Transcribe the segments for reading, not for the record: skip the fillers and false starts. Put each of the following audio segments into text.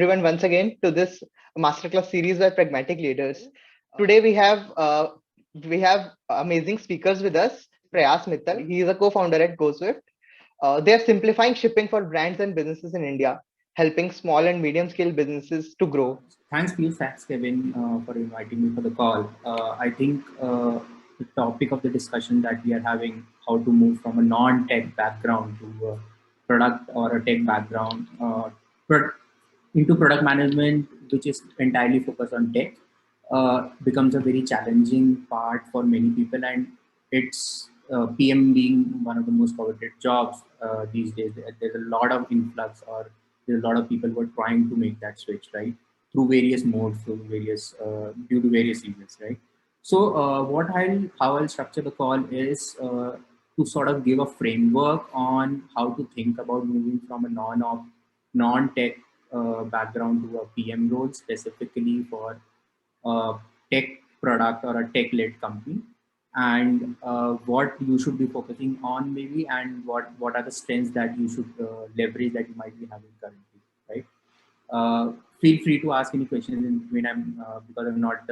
everyone once again to this Masterclass Series by Pragmatic Leaders. Today we have amazing speakers with us. Prayas Mittal, he is a co-founder at GoSwift. They are simplifying shipping for brands and businesses in India, helping small and medium scale businesses to grow. Thanks, Piyush. Thanks, Kevin, for inviting me for the call. I think the topic of the discussion that we are having, how to move from a non-tech background to a product or a tech background pro- into product management, which is entirely focused on tech, becomes a very challenging part for many people. And it's PM being one of the most coveted jobs these days. There's a lot of influx, or there's a lot of people who are trying to make that switch, right? Through various modes, through various due to various reasons, right? So how I'll structure the call is to sort of give a framework on how to think about moving from a non-tech background to a PM role, specifically for a tech product or a tech-led company, and what you should be focusing on maybe, and what are the strengths that you should leverage that you might be having currently, right? Feel free to ask any questions when I'm because I'm not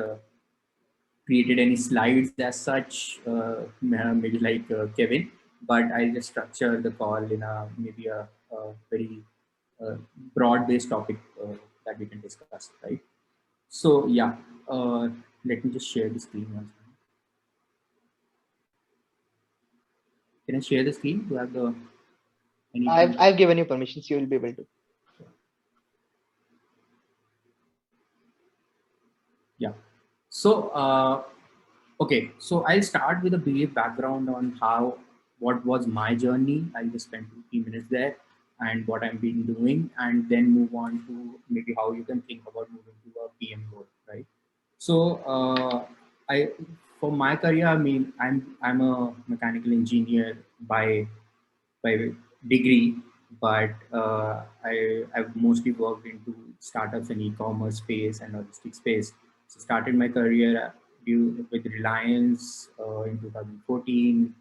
created any slides as such, maybe like Kevin, but I'll just structure the call in maybe a very uh, broad-based topic that we can discuss, right? So yeah, let me just share the screen once. Can I share the screen? Do you have the I've anything? I've given you permissions. You will be able to. Yeah. So okay, so I'll start with a brief background on what was my journey. I'll just spend 2 3 minutes there and what I've been doing, and then move on to maybe how you can think about moving to a PM role, right? So I for my career, I mean, I'm a mechanical engineer by degree, but I've mostly worked into startups and e-commerce space and logistics space. So started my career with Reliance in 2014.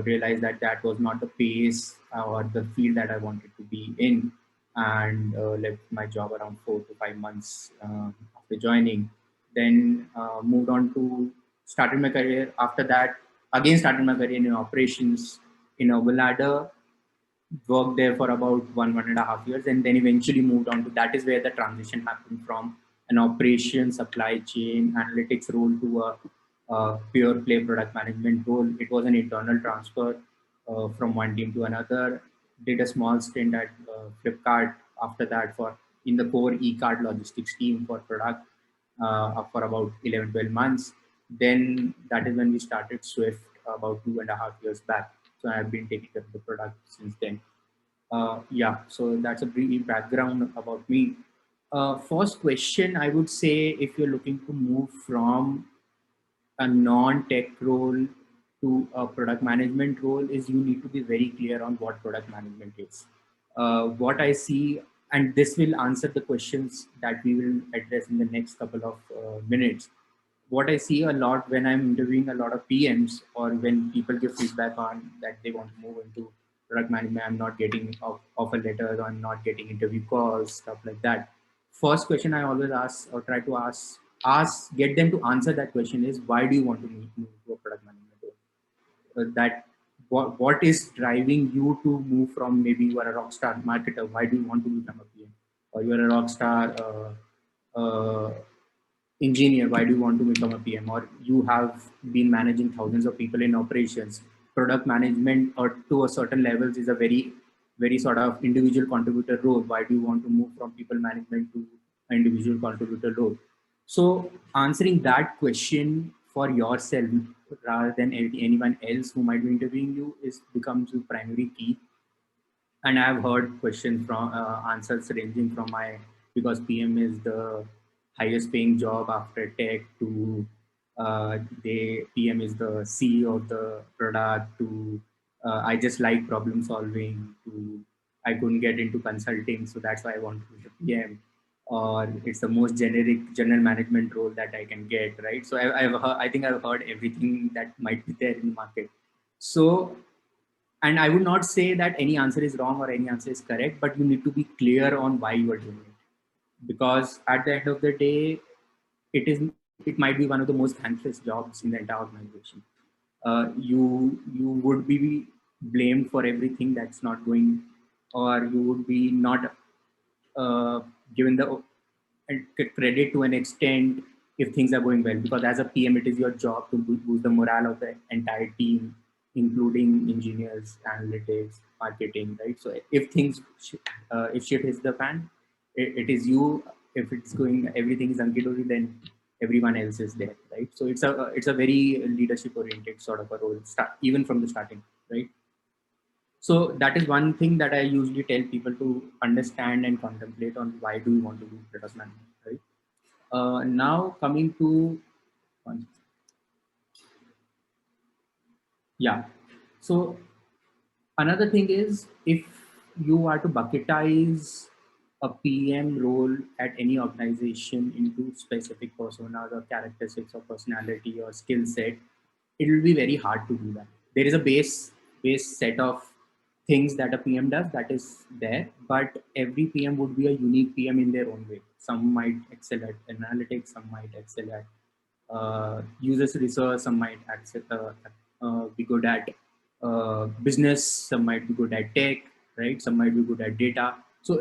Realized that that was not the pace or the field that I wanted to be in, and left my job around 4 to 5 months after joining. Then moved on to started my career after that. Again, started my career in operations in Overladder, worked there for about 1.5 years, and then eventually moved on to that is where the transition happened from an operation, supply chain, analytics role to a pure play product management role. It was an internal transfer from one team to another. Did a small stint at Flipkart after that for in the core e-card logistics team for product for about 11 to 12 months. Then that is when we started Swift about 2.5 years back. So I've been taking care of the product since then. Yeah, so that's a brief background about me. First question, I would say, if you're looking to move from a non-tech role to a product management role, is you need to be very clear on what product management is. What I see, and this will answer the questions that we will address in the next couple of minutes. What I see a lot when I'm interviewing a lot of PMs, or when people give feedback on that they want to move into product management, I'm not getting offer letters, I'm not getting interview calls, stuff like that. First question I always ask, or try to get them to answer that question, is why do you want to move to a product management role? That what is driving you to move from, maybe you are a rock star marketer, why do you want to become a PM? Or you are a rock star engineer, why do you want to become a PM? Or you have been managing thousands of people in operations. Product management, or to a certain levels, is a very sort of individual contributor role. Why do you want to move from people management to an individual contributor role? So answering that question for yourself rather than anyone else who might be interviewing you is becomes the primary key. And I've heard questions from answers ranging from my, because PM is the highest paying job after tech, to they PM is the CEO of the product, to I just like problem solving, to I couldn't get into consulting, so that's why I want to be a PM, or it's the most generic general management role that I can get, right? So I think I've heard everything that might be there in the market. So, and I would not say that any answer is wrong or any answer is correct, but you need to be clear on why you are doing it. because at the end of the day, it might be one of the most thankless jobs in the entire organization. You would be blamed for everything that's not going, or you would be not uh, given the credit to an extent if things are going well, because as a PM it is your job to boost the morale of the entire team, including engineers, analytics, marketing, right? So if if shit hits the fan, it is you. If it's going, everything is hunky-dory, then everyone else is there, right? So it's a very leadership oriented sort of a role, even from the starting, right? So that is one thing that I usually tell people to understand and contemplate on: why do you want to do product management, right? Now coming to yeah. So another thing is, if you are to bucketize a PM role at any organization into specific personas or characteristics or personality or skill set, it will be very hard to do that. There is a base set of things that a PM does, that is there, but every PM would be a unique PM in their own way. Some might excel at analytics, some might excel at users research, some might be good at business, some might be good at tech, right? Some might be good at data. So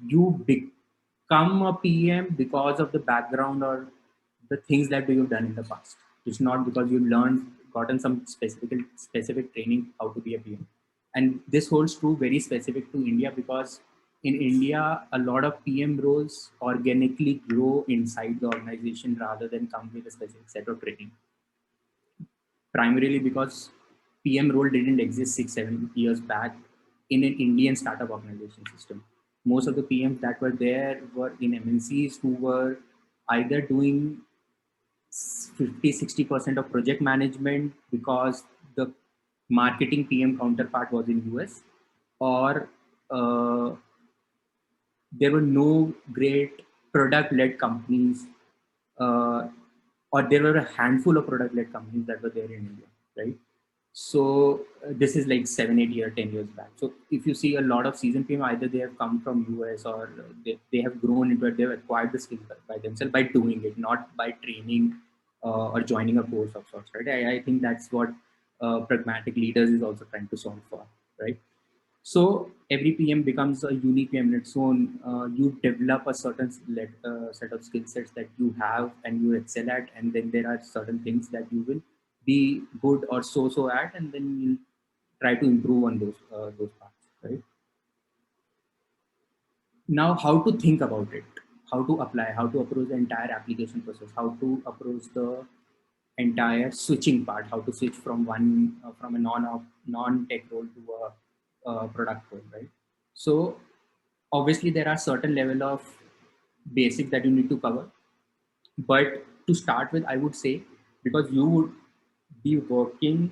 you become a PM because of the background or the things that you've done in the past. It's not because you've gotten some specific training how to be a PM. And this holds true very specific to India, because in India, a lot of PM roles organically grow inside the organization rather than come with a specific set of training. Primarily because PM role didn't exist 6-7 years back in an Indian startup organization system. Most of the PMs that were there were in MNCs who were either doing 50-60% of project management because the marketing PM counterpart was in US, or uh, there were no great product-led companies, uh, or there were a handful of product-led companies that were there in India, right? So this is like 7-8 years, 10 years back. So if you see a lot of seasoned PM, either they have come from US, or they have grown into it, they've acquired the skills by themselves by doing it, not by training or joining a course of sorts, right? I think that's what Pragmatic Leaders is also trying to solve for, right? So every PM becomes a unique PM in its own. You develop a certain set of skill sets that you have and you excel at, and then there are certain things that you will be good or so at, and then you try to improve on those parts, right? Now, how to think about it, how to apply, how to approach the entire application process, how to approach the entire switching part, how to switch from from a non-tech role to a product role, right? So obviously there are certain level of basics that you need to cover, but to start with, I would say, because you would be working,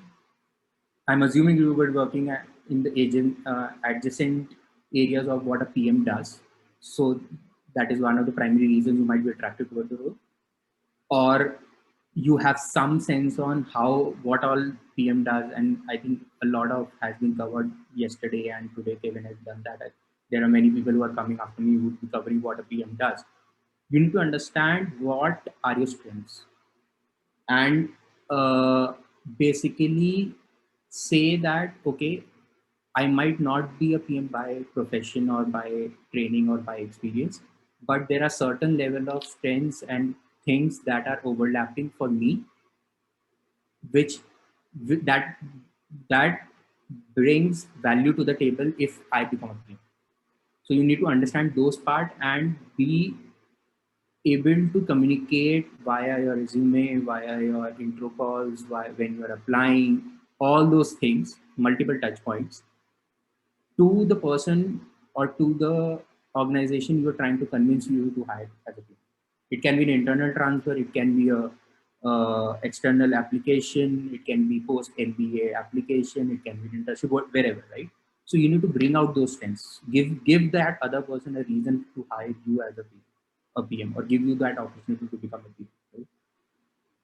I'm assuming you were working in the adjacent areas of what a PM does. So that is one of the primary reasons you might be attracted toward the role, or you have some sense on how what all PM does. And I think a lot of has been covered yesterday and today. Kevin has done that. There are many people who are coming after me who would be covering what a PM does. You need to understand what are your strengths, and uh, basically say that, okay, I might not be a PM by profession or by training or by experience, but there are certain level of strengths and things that are overlapping for me, which that that brings value to the table if I become a PM. So you need to understand those part and be able to communicate via your resume, via your intro calls, when you're applying, all those things, multiple touch points to the person or to the organization you're trying to convince you to hire as a PM. It can be an internal transfer, it can be a external application, it can be post MBA application, it can be an internship, wherever, right? So you need to bring out those strengths. Give that other person a reason to hire you as a PM, or give you that opportunity to become a PM. Right?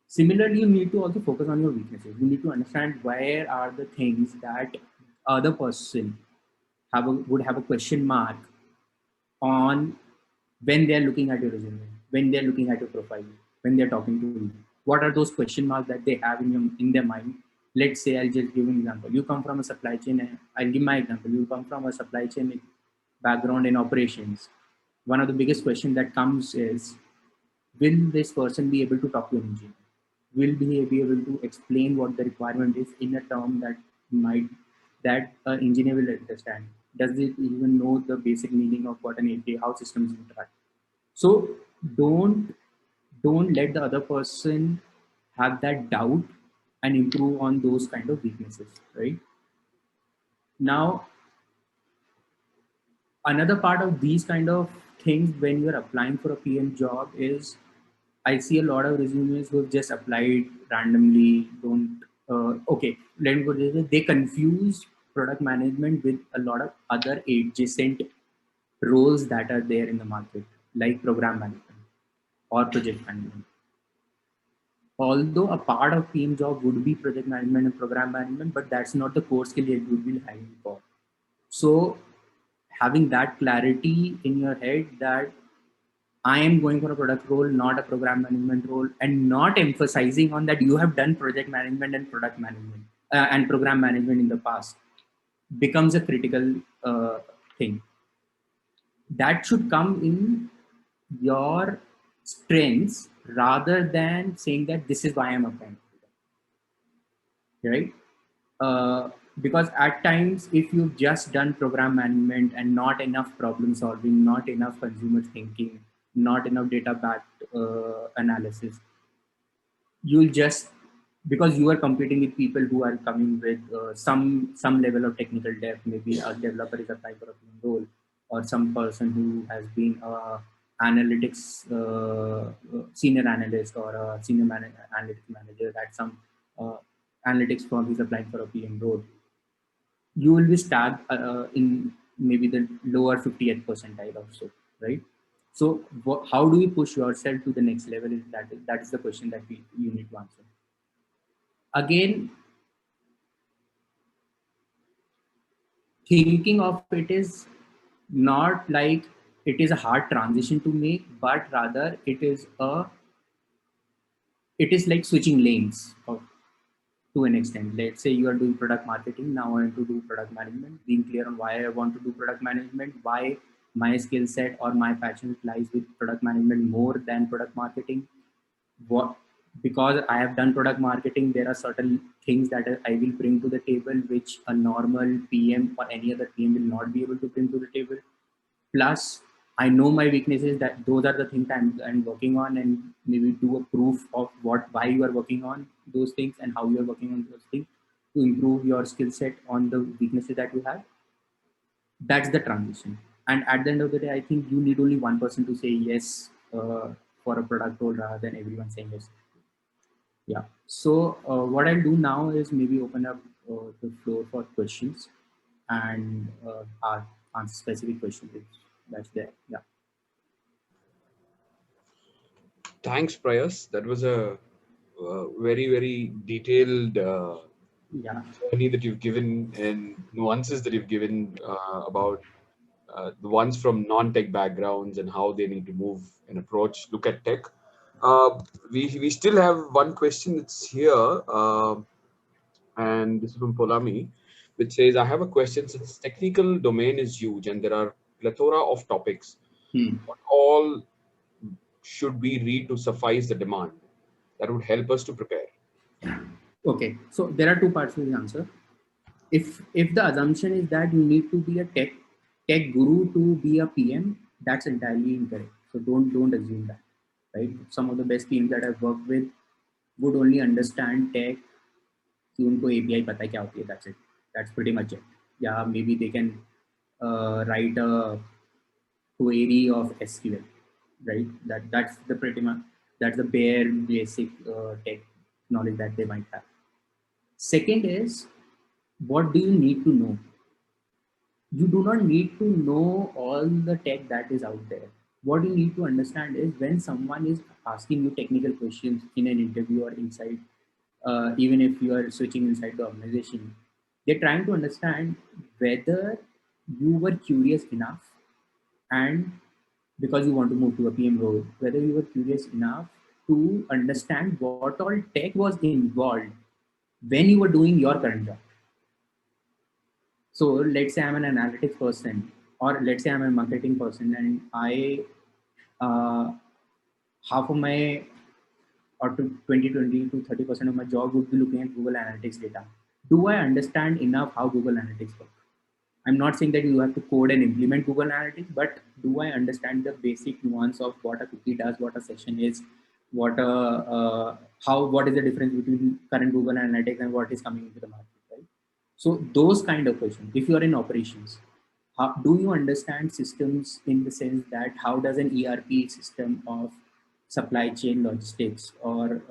Similarly, you need to also focus on your weaknesses. You need to understand where are the things that other person would have a question mark on, when they're looking at your resume, when they're looking at your profile, when they're talking to you? What are those question marks that they have in their mind? Let's say I'll just give an example. You come from a supply chain, and I'll give my example. You come from a supply chain background in operations. One of the biggest questions that comes is, will this person be able to talk to an engineer? Will be able to explain what the requirement is in a term that an engineer will understand? Does it even know the basic meaning of what an API, how systems interact? So don't don't let the other person have that doubt and improve on those kind of weaknesses, right? Now, another part of these kind of things when you're applying for a PM job is, I see a lot of resumes who've just applied randomly. Don't okay. Let me put it this way. They confuse product management with a lot of other adjacent roles that are there in the market, like program management or project management. Although a part of PM job would be project management and program management, but that's not the core skill you would be hiring for. So having that clarity in your head that I am going for a product role, not a program management role, and not emphasizing on that you have done project management and product management and program management in the past becomes a critical thing. That should come in your strengths rather than saying that this is why I'm applying, right? Uh, because at times, if you've just done program management and not enough problem solving, not enough consumer thinking, not enough data backed analysis, you'll just, because you are competing with people who are coming with some level of technical depth. Maybe a developer is applying for a PM role, or some person who has been a analytics senior analyst or a analytics manager at some analytics firm is applying for a PM role. You will be stabbed in maybe the lower 50th percentile or so, right? So how do you push yourself to the next level? That is the question that you need to answer. Again, thinking of it is not like it is a hard transition to make, but rather it is like switching lanes to an extent. Let's say you are doing product marketing, now I want to do product management. Being clear on why I want to do product management, why my skill set or my passion lies with product management more than product marketing. What, because I have done product marketing, there are certain things that I will bring to the table which a normal PM or any other PM will not be able to bring to the table. Plus, I know my weaknesses, that those are the things I'm working on, and maybe do a proof of why you are working on those things and how you are working on those things to improve your skill set on the weaknesses that you have. That's the transition. And at the end of the day, I think you need only one person to say yes for a product role rather than everyone saying yes. Yeah. So what I'll do now is maybe open up the floor for questions and answer specific questions if that's there. Yeah. Thanks, Prayas. That was a very, very detailed Yeah. journey that you've given and nuances that you've given about the ones from non-tech backgrounds and how they need to move and approach, look at tech. We still have one question that's here, and this is from Polami, which says, I have a question. Since technical domain is huge and there are plethora of topics, Hmm. what all should we read to suffice the demand that would help us to prepare? Okay. So there are two parts to the answer. If the assumption is that you need to be a tech guru to be a PM, that's entirely incorrect. So don't assume that, right? Some of the best teams that I've worked with would only understand tech कि उनको API पता है क्या होती है, that's it. That's pretty much it. Yeah, maybe they can write a query of SQL, right? That's the pretty much, that's the bare basic tech knowledge that they might have. Second is, what do you need to know? You do not need to know all the tech that is out there. What you need to understand is, when someone is asking you technical questions in an interview or inside, even if you are switching inside the organization, they're trying to understand whether you were curious enough and because you want to move to a PM role, whether you were curious enough to understand what all tech was involved when you were doing your current job. So let's say I'm an analytics person, or let's say I'm a marketing person, and I half of my or to 20 to 30% of my job would be looking at Google Analytics data. Do I understand enough how Google Analytics work? I'm not saying that you have to code and implement Google Analytics, but do I understand the basic nuance of what a cookie does, what a session is, what is the difference between current Google Analytics and what is coming into the market, right? So those kind of questions. If you are in operations, do you understand systems in the sense that how does an ERP system of supply chain logistics or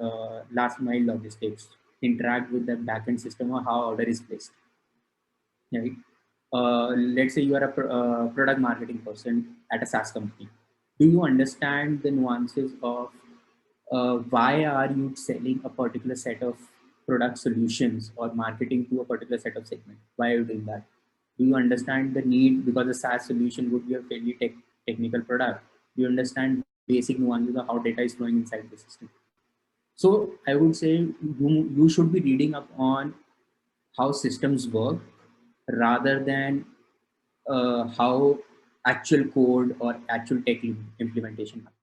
last mile logistics interact with the backend system, or how order is placed? Right? Let's say you are a product marketing person at a SaaS company. Do you understand the nuances of why are you selling a particular set of product solutions or marketing to a particular set of segment? Why are you doing that? Do you understand the need, because a SaaS solution would be a fairly technical product? Do you understand basic nuances of how data is flowing inside the system? So I would say you should be reading up on how systems work rather than how actual code or actual tech implementation happens.